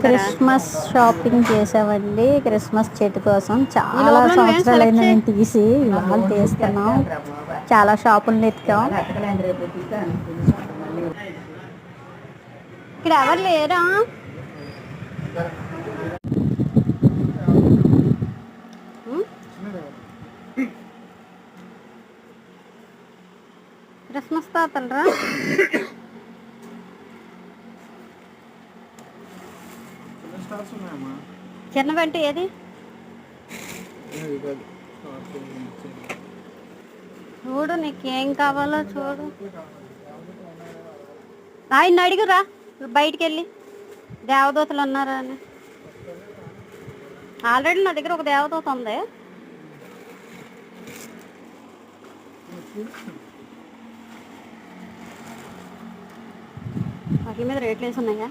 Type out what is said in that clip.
Christmas shopping చేసామండి. Christmas చెట్టు కోసం ఈ చాలా లోపల నువ్వేం సెలెక్ట్ సంవత్సరాలైంది చేయి. మేము తీసి ఇవాళ తీస్తున్నాం. చాలా షాపులు ఎతికాం. ఇక్కడ ఎవరు లేరా? ఉమ్, క్రిస్మస్ తాతలరా? చిన్న వెంట ఏది? చూడు నీకేం కావాలో చూడు. ఆయన అడిగురా బయటికి వెళ్ళి దేవదూతలు ఉన్నారా అని. ఆల్రెడీ నా దగ్గర ఒక దేవదూత ఉంది. వాటి మీద రేట్లు వేసి ఉన్నాయా?